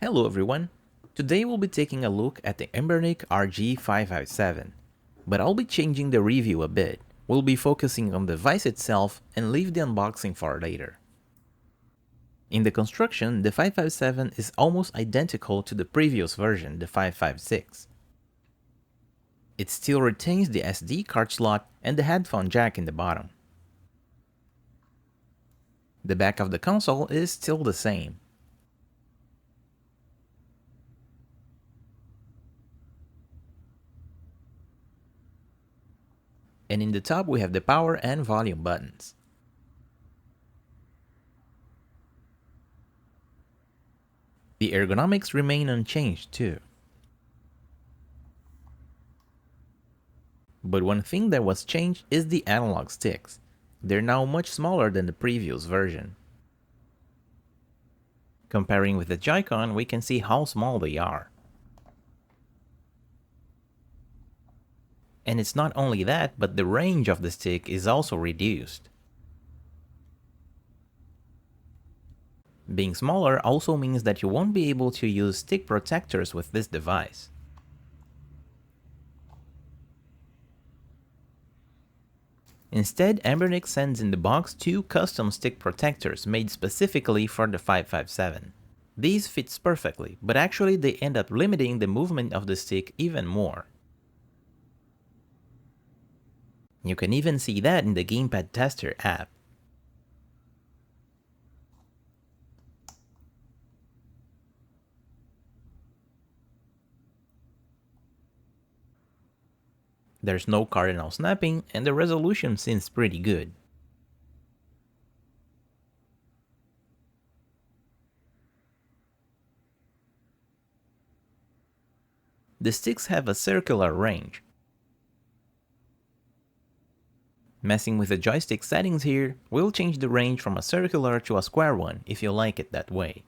Hello everyone! Today we'll be taking a look at the Anbernic RG 557, but I'll be changing the review a bit. We'll be focusing on the device itself and leave the unboxing for later. In the construction, the 557 is almost identical to the previous version, the 556. It still retains the SD card slot and the headphone jack in the bottom. The back of the console is still the same. And in the top we have the power and volume buttons. The ergonomics remain unchanged too. But one thing that was changed is the analog sticks. They're now much smaller than the previous version. Comparing with the Joy-Con, we can see how small they are. And it's not only that, but the range of the stick is also reduced. Being smaller also means that you won't be able to use stick protectors with this device. Instead, Anbernic sends in the box two custom stick protectors made specifically for the 557. These fits perfectly, but actually they end up limiting the movement of the stick even more. You can even see that in the Gamepad Tester app. There's no cardinal snapping and the resolution seems pretty good. The sticks have a circular range. Messing with the joystick settings here will change the range from a circular to a square one if you like it that way.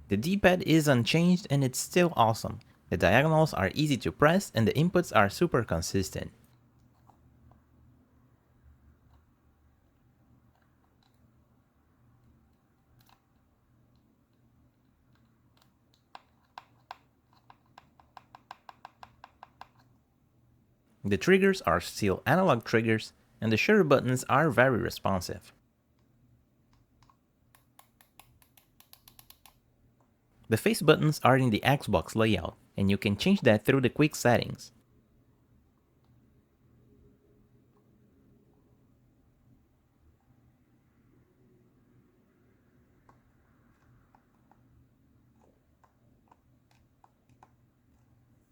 The D-pad is unchanged and it's still awesome. The diagonals are easy to press and the inputs are super consistent. The triggers are still analog triggers and the shutter buttons are very responsive. The face buttons are in the Xbox layout, and you can change that through the quick settings.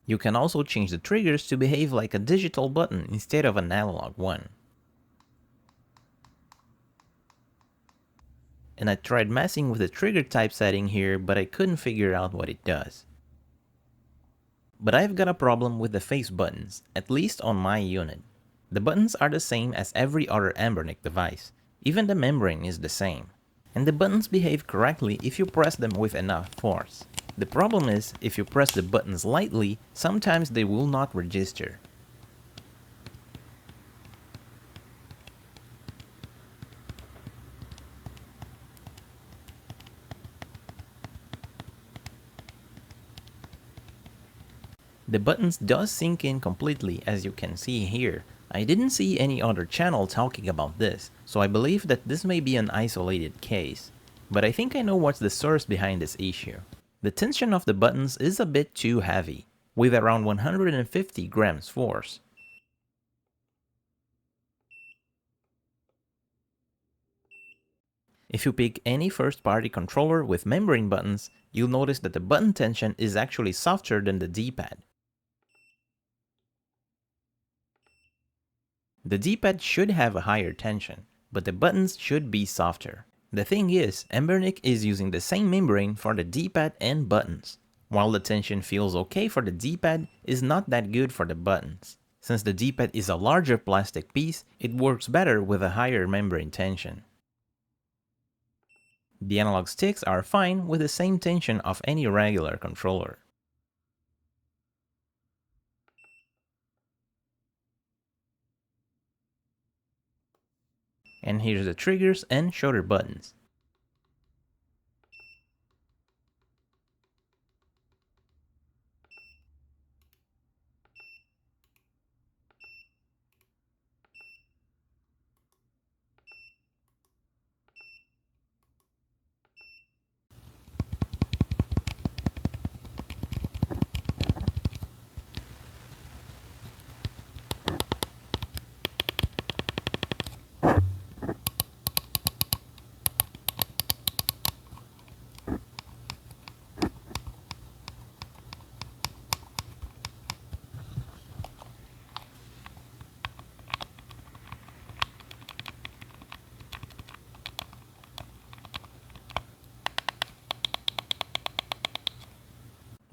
You can also change the triggers to behave like a digital button instead of an analog one. And I tried messing with the trigger type setting here, but I couldn't figure out what it does. But I've got a problem with the face buttons, at least on my unit. The buttons are the same as every other Anbernic device. Even the membrane is the same. And the buttons behave correctly if you press them with enough force. The problem is, if you press the buttons lightly, sometimes they will not register. The buttons does sink in completely, as you can see here. I didn't see any other channel talking about this, so I believe that this may be an isolated case. But I think I know what's the source behind this issue. The tension of the buttons is a bit too heavy, with around 150 grams force. If you pick any first-party controller with membrane buttons, you'll notice that the button tension is actually softer than the D-pad. The D-pad should have a higher tension, but the buttons should be softer. The thing is, Anbernic is using the same membrane for the D-pad and buttons. While the tension feels okay for the D-pad, it's not that good for the buttons. Since the D-pad is a larger plastic piece, it works better with a higher membrane tension. The analog sticks are fine with the same tension of any regular controller. And here's the triggers and shoulder buttons.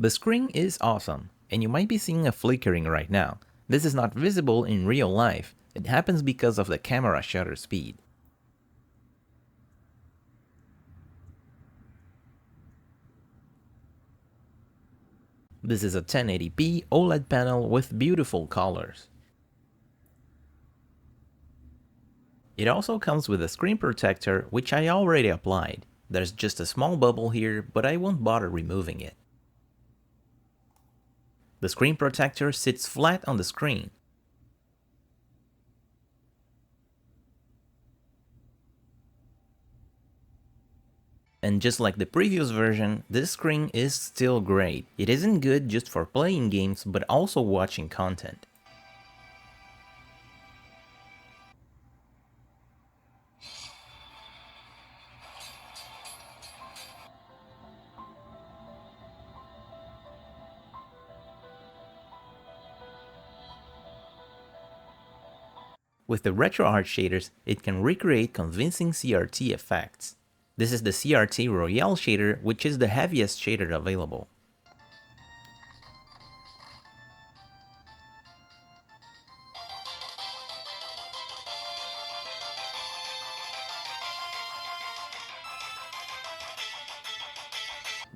The screen is awesome, and you might be seeing a flickering right now. This is not visible in real life, it happens because of the camera shutter speed. This is a 1080p OLED panel with beautiful colors. It also comes with a screen protector, which I already applied. There's just a small bubble here, but I won't bother removing it. The screen protector sits flat on the screen. And just like the previous version, this screen is still great. It isn't good just for playing games, but also watching content. With the RetroArt shaders, it can recreate convincing CRT effects. This is the CRT Royale shader, which is the heaviest shader available.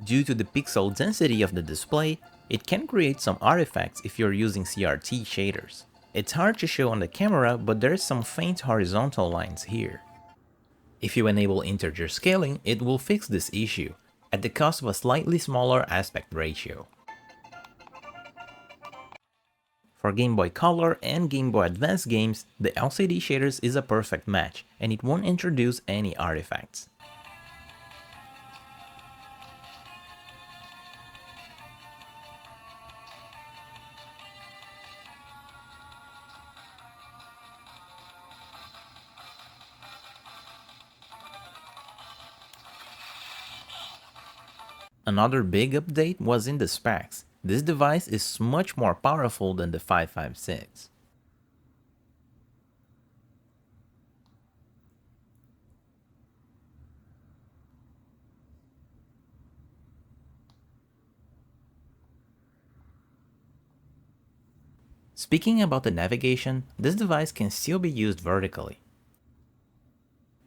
Due to the pixel density of the display, it can create some artifacts if you're using CRT shaders. It's hard to show on the camera, but there's some faint horizontal lines here. If you enable integer scaling, it will fix this issue, at the cost of a slightly smaller aspect ratio. For Game Boy Color and Game Boy Advance games, the LCD shaders is a perfect match, and it won't introduce any artifacts. Another big update was in the specs. This device is much more powerful than the 556. Speaking about the navigation, this device can still be used vertically.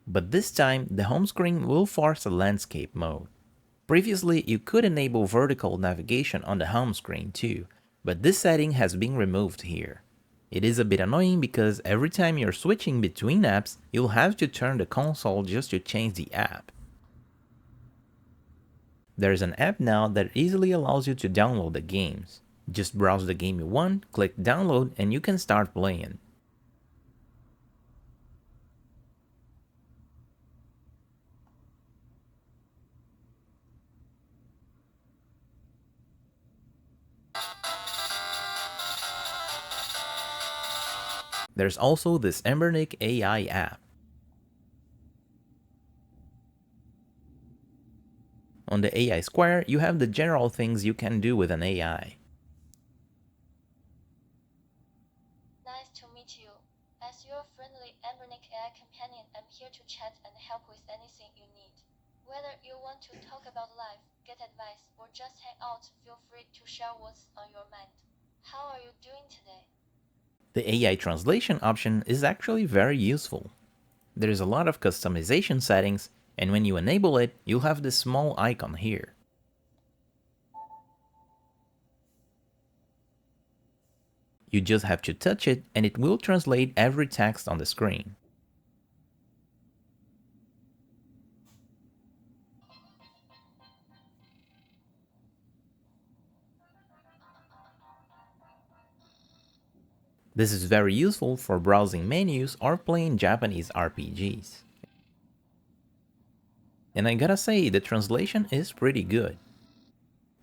But this time, the home screen will force a landscape mode. Previously, you could enable vertical navigation on the home screen too, but this setting has been removed here. It is a bit annoying because every time you're switching between apps, you'll have to turn the console just to change the app. There's an app now that easily allows you to download the games. Just browse the game you want, click download, and you can start playing. There's also this Anbernic AI app. On the AI square, you have the general things you can do with an AI. Nice to meet you. As your friendly Anbernic AI companion, I'm here to chat and help with anything you need. Whether you want to talk about life, get advice, or just hang out, feel free to share what's on your mind. How are you doing today? The AI translation option is actually very useful. There's a lot of customization settings, And when you enable it, you'll have this small icon here. You just have to touch it and it will translate every text on the screen. This is very useful for browsing menus or playing Japanese RPGs. And I gotta say, the translation is pretty good.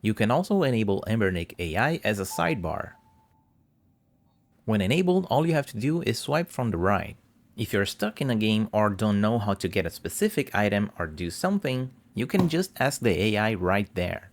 You can also enable Anbernic AI as a sidebar. When enabled, all you have to do is swipe from the right. If you're stuck in a game or don't know how to get a specific item or do something, you can just ask the AI right there.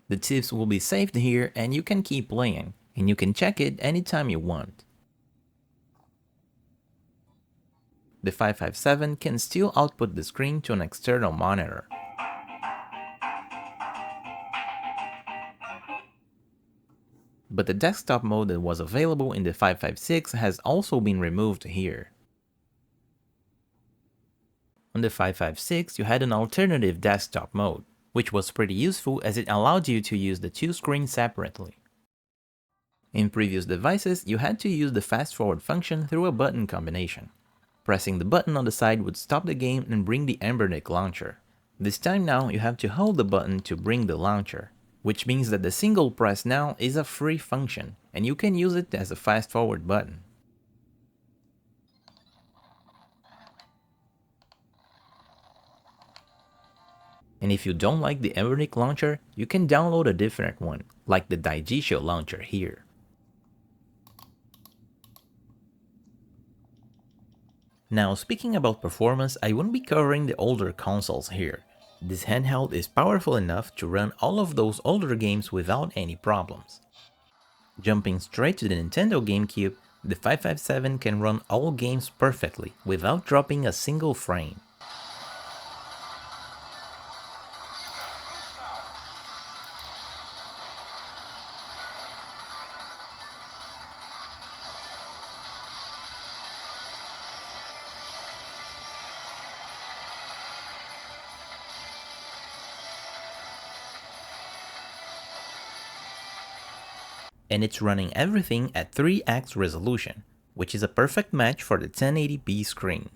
The tips will be saved here and you can keep playing, and you can check it anytime you want. The 557 can still output the screen to an external monitor. But the desktop mode that was available in the 556 has also been removed here. On the 556, you had an alternative desktop mode, which was pretty useful as it allowed you to use the two screens separately. In previous devices, you had to use the fast forward function through a button combination. Pressing the button on the side would stop the game and bring the Anbernic launcher. This time now, you have to hold the button to bring the launcher, which means that the single press now is a free function, and you can use it as a fast forward button. And if you don't like the Anbernic launcher, you can download a different one, like the Daijisho launcher here. Now, speaking about performance, I won't be covering the older consoles here. This handheld is powerful enough to run all of those older games without any problems. Jumping straight to the Nintendo Gamecube, the 557 can run all games perfectly without dropping a single frame. And it's running everything at 3x resolution, which is a perfect match for the 1080p screen.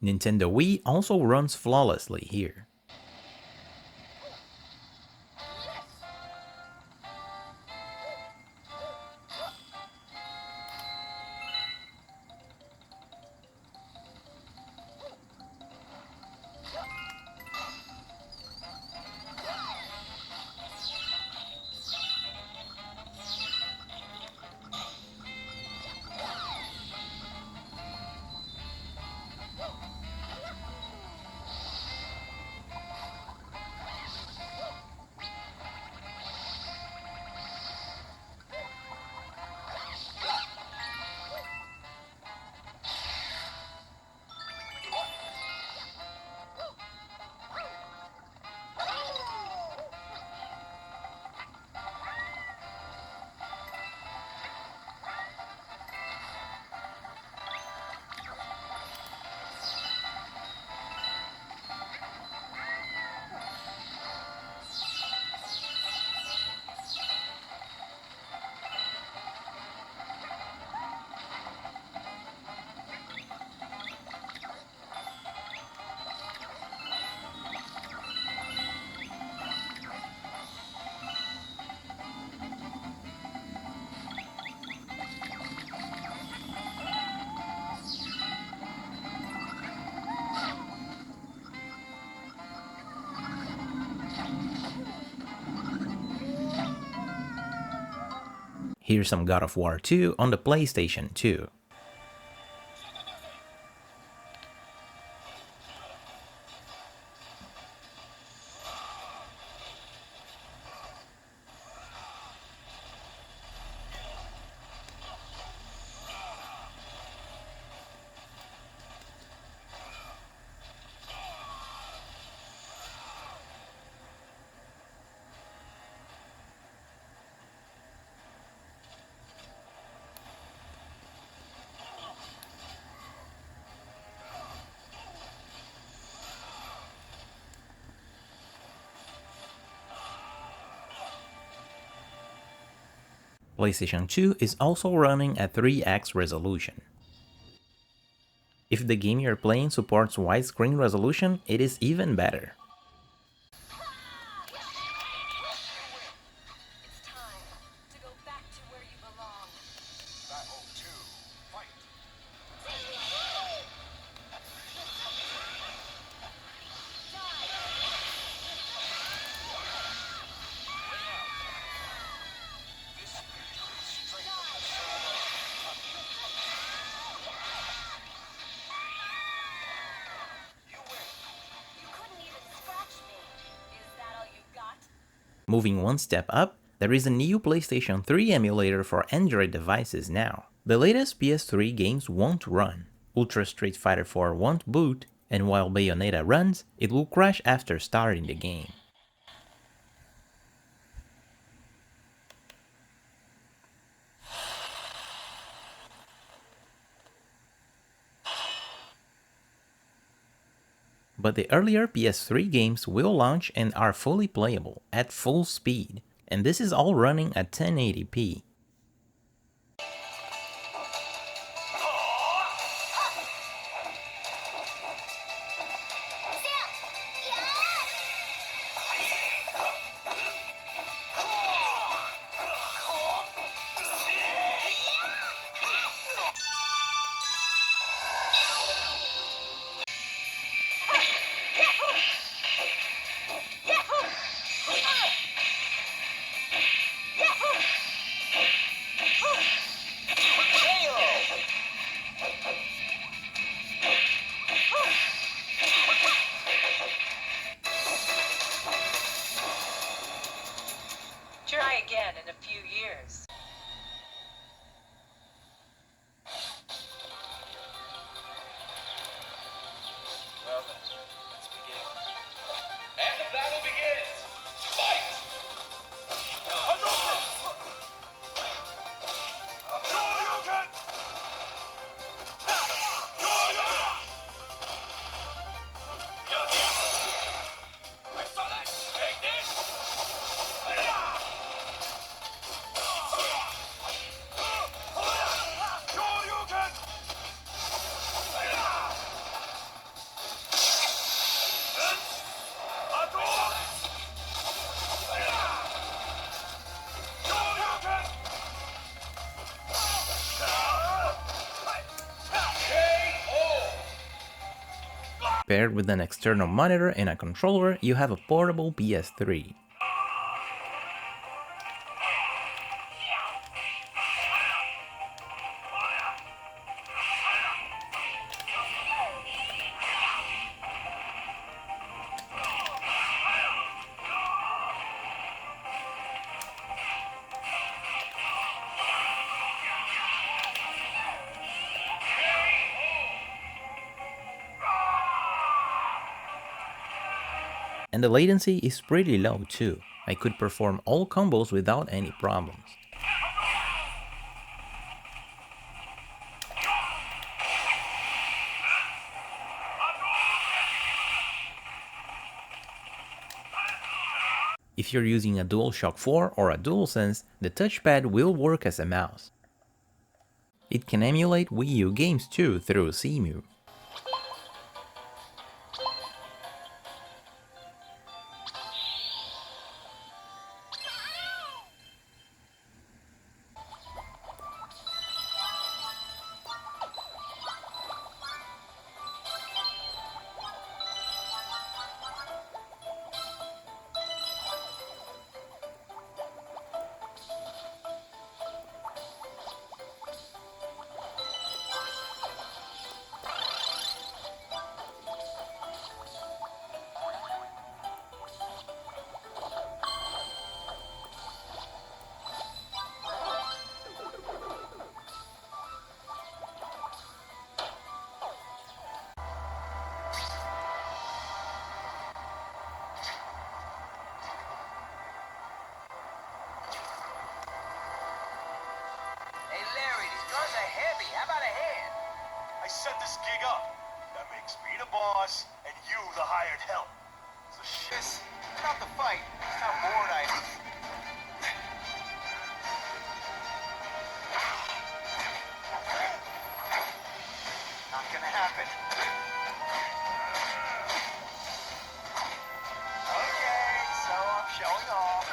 Nintendo Wii also runs flawlessly here. Here's some God of War 2 on the PlayStation 2. PlayStation 2 is also running at 3x resolution. If the game you're playing supports widescreen resolution, it is even better. It's time to go back to where you belong. Battle 2, fight! This is straight from the soul. You win! You couldn't even scratch me. Is that all you got? Moving one step up, there is a new PlayStation 3 emulator for Android devices now. The latest PS3 games won't run, Ultra Street Fighter 4 won't boot, and while Bayonetta runs, it will crash after starting the game. But the earlier PS3 games will launch and are fully playable at full speed, and this is all running at 1080p. Try again in a few years. Well then, let's begin. And the battle begins! Fight! Hadouken! Hadouken! I saw that! Take this! Paired with an external monitor and a controller, you have a portable PS3. And the latency is pretty low too. I could perform all combos without any problems. If you're using a DualShock 4 or a DualSense, the touchpad will work as a mouse. It can emulate Wii U games too through CMU. I set this gig up. That makes me the boss and you the hired help. So shit, not the fight. It's how bored I am. Not gonna happen. Okay, so I'm showing off.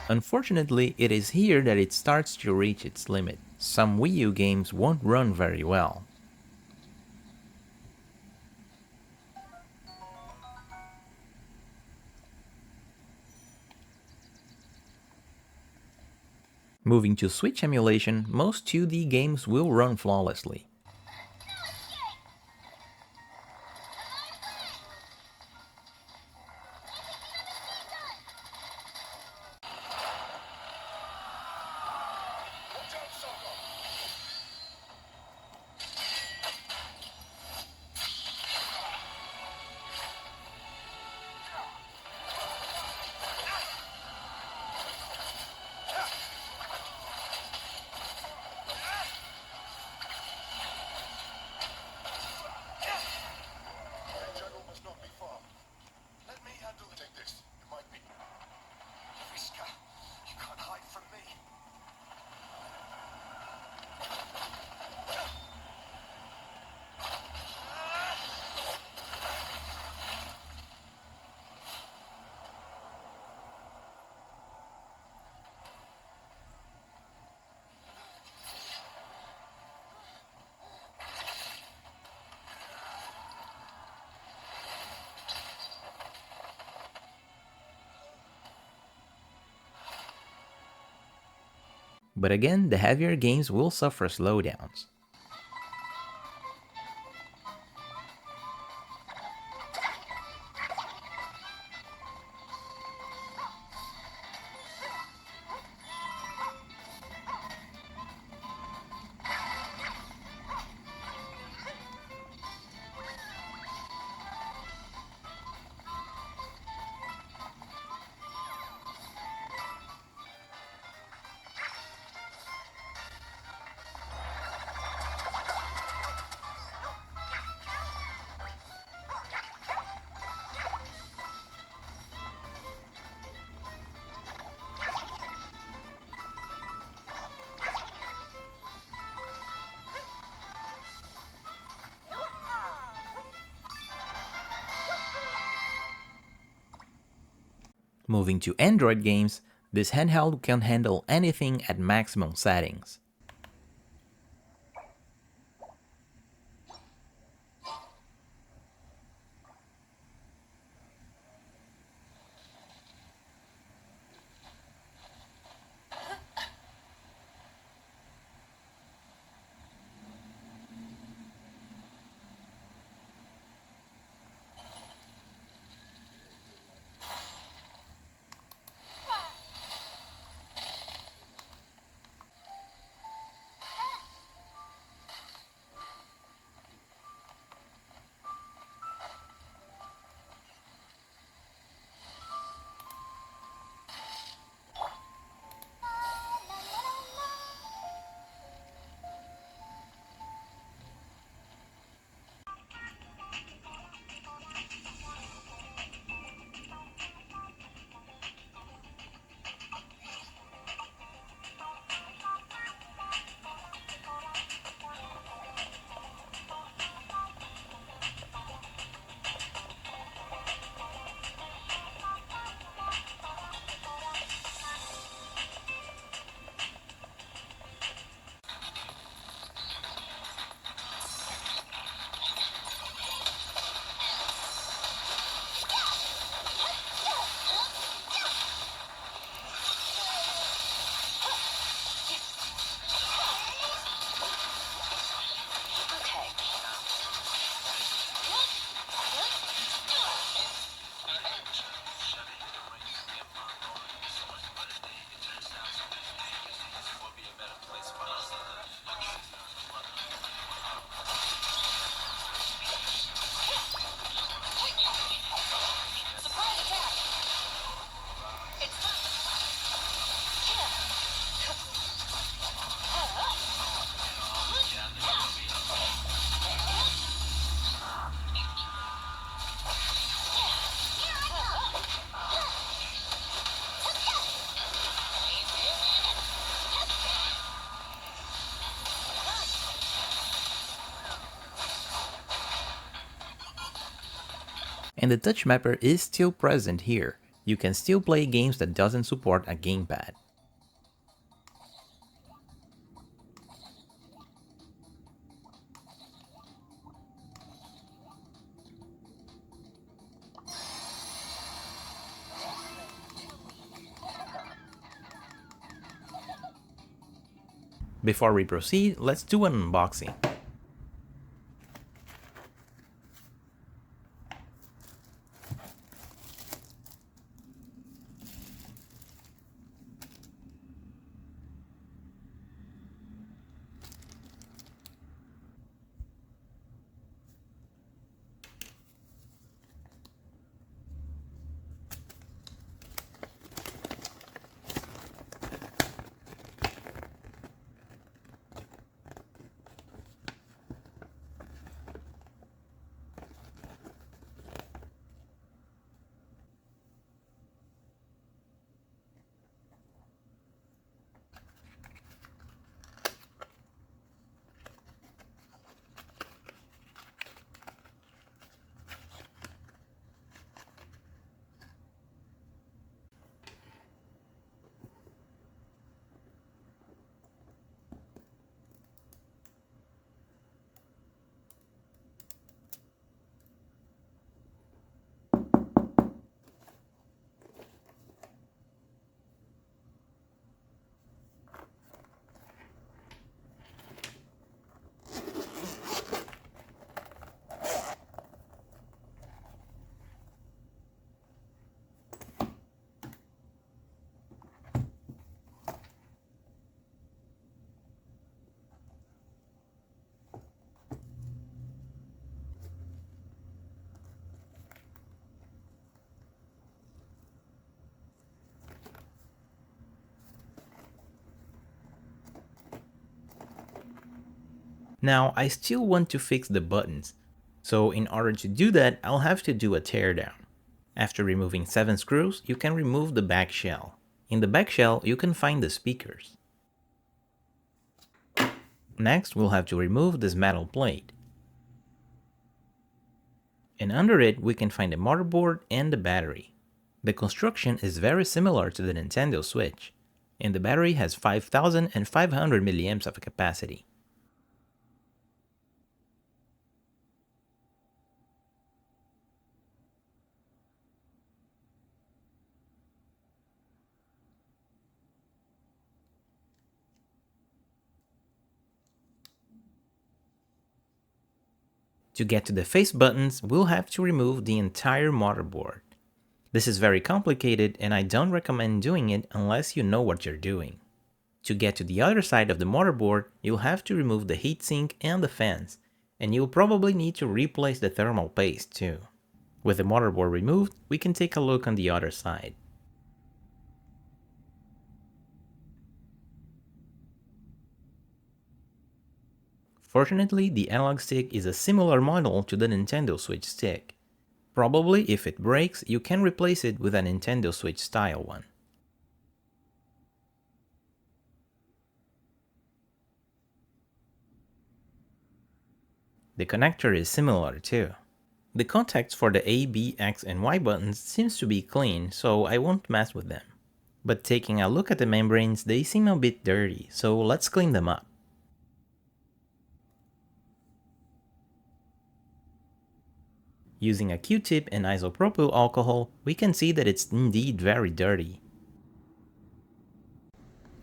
Unfortunately, it is here that it starts to reach its limit. Some Wii U games won't run very well. Moving to Switch emulation, most 2D games will run flawlessly. Jungle must not be far. Let me handle it. Take this. It might be. Vriska, you can't hide from me. But again, the heavier games will suffer slowdowns. Moving to Android games, this handheld can handle anything at maximum settings. And the touch mapper is still present here. You can still play games that doesn't support a gamepad. Before we proceed, let's do an unboxing. Now, I still want to fix the buttons, so in order to do that, I'll have to do a teardown. After removing 7 screws, you can remove the back shell. In the back shell, you can find the speakers. Next, we'll have to remove this metal plate. And under it, we can find the motherboard and the battery. The construction is very similar to the Nintendo Switch, and the battery has 5500 mAh of capacity. To get to the face buttons, we'll have to remove the entire motherboard. This is very complicated and I don't recommend doing it unless you know what you're doing. To get to the other side of the motherboard, you'll have to remove the heatsink and the fans, and you'll probably need to replace the thermal paste too. With the motherboard removed, we can take a look on the other side. Fortunately, the analog stick is a similar model to the Nintendo Switch stick. Probably if it breaks, you can replace it with a Nintendo Switch style one. The connector is similar too. The contacts for the A, B, X and Y buttons seems to be clean, so I won't mess with them. But taking a look at the membranes, they seem a bit dirty, so let's clean them up. Using a Q-tip and isopropyl alcohol, we can see that it's indeed very dirty.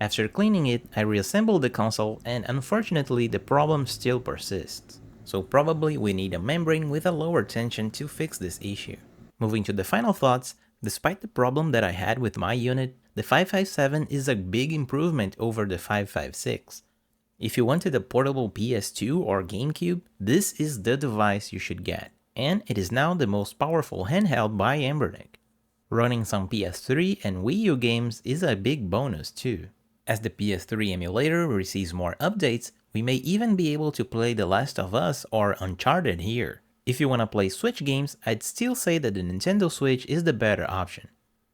After cleaning it, I reassembled the console and unfortunately the problem still persists. So probably we need a membrane with a lower tension to fix this issue. Moving to the final thoughts, despite the problem that I had with my unit, the 557 is a big improvement over the 556. If you wanted a portable PS2 or Gamecube, this is the device you should get. And it is now the most powerful handheld by Anbernic. Running some PS3 and Wii U games is a big bonus too. As the PS3 emulator receives more updates, we may even be able to play The Last of Us or Uncharted here. If you wanna play Switch games, I'd still say that the Nintendo Switch is the better option.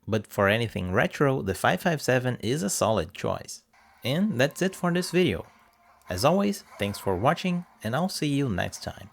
But for anything retro, the 557 is a solid choice. And that's it for this video. As always, thanks for watching and I'll see you next time.